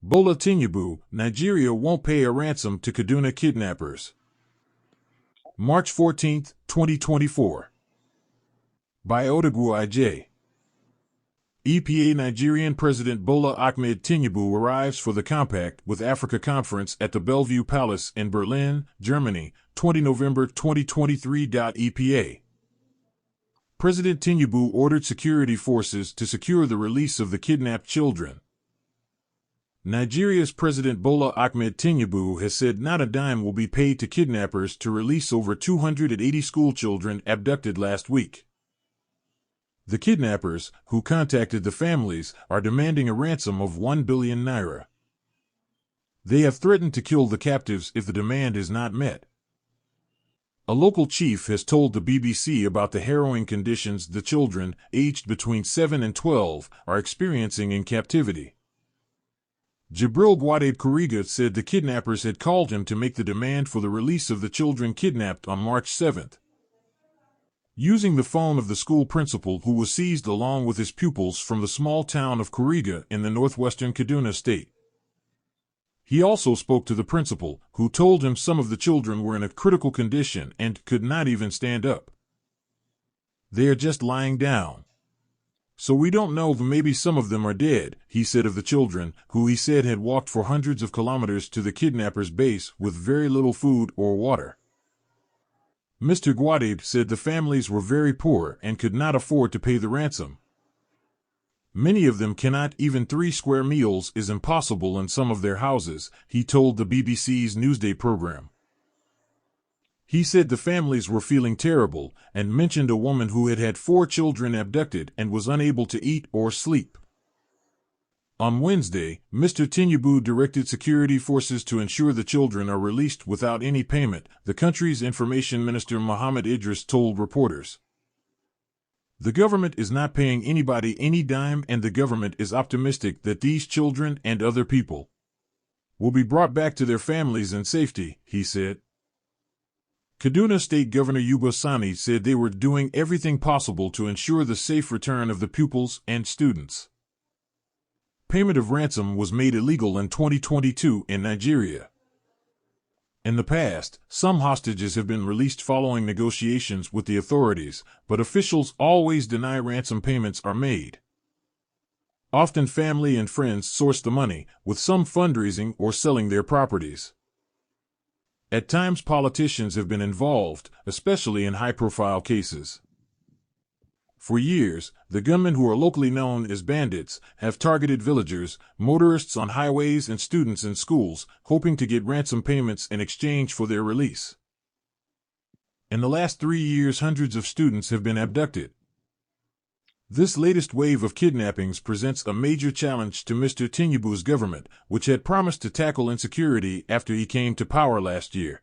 Bola Tinubu, Nigeria won't pay a ransom to Kaduna kidnappers. March 14, 2024. By Odogwu Ij. EPA Nigerian President Bola Ahmed Tinubu arrives for the Compact with Africa Conference at the Bellevue Palace in Berlin, Germany, 20 November 2023. EPA. President Tinubu ordered security forces to secure the release of the kidnapped children. Nigeria's President Bola Ahmed Tinubu has said not a dime will be paid to kidnappers to release over 280 schoolchildren abducted last week. The kidnappers, who contacted the families, are demanding a ransom of 1 billion naira. They have threatened to kill the captives if the demand is not met. A local chief has told the BBC about the harrowing conditions the children, aged between 7 and 12, are experiencing in captivity. Jibril Gwadid Kuriga said the kidnappers had called him to make the demand for the release of the children kidnapped on March 7. Using the phone of the school principal who was seized along with his pupils from the small town of Kuriga in the northwestern Kaduna state. He also spoke to the principal, who told him some of the children were in a critical condition and could not even stand up. They are just lying down. So we don't know if maybe some of them are dead, he said of the children, who he said had walked for hundreds of kilometers to the kidnappers' base with very little food or water. Mr. Gwadid said the families were very poor and could not afford to pay the ransom. Many of them cannot even 3 square meals is impossible in some of their houses, he told the BBC's Newsday program. He said the families were feeling terrible and mentioned a woman who had had 4 children abducted and was unable to eat or sleep. On Wednesday, Mr. Tinubu directed security forces to ensure the children are released without any payment, the country's information minister Muhammad Idris told reporters. The government is not paying anybody any dime, and the government is optimistic that these children and other people will be brought back to their families in safety, he said. Kaduna State Governor Uba Sani said they were doing everything possible to ensure the safe return of the pupils and students. Payment of ransom was made illegal in 2022 in Nigeria. In the past, some hostages have been released following negotiations with the authorities, but officials always deny ransom payments are made. Often family and friends source the money, with some fundraising or selling their properties. At times politicians have been involved, especially in high-profile cases. For years, the gunmen, who are locally known as bandits, have targeted villagers, motorists on highways and students in schools, hoping to get ransom payments in exchange for their release. In the last 3 years, hundreds of students have been abducted. This latest wave of kidnappings presents a major challenge to Mr. Tinubu's government, which had promised to tackle insecurity after he came to power last year.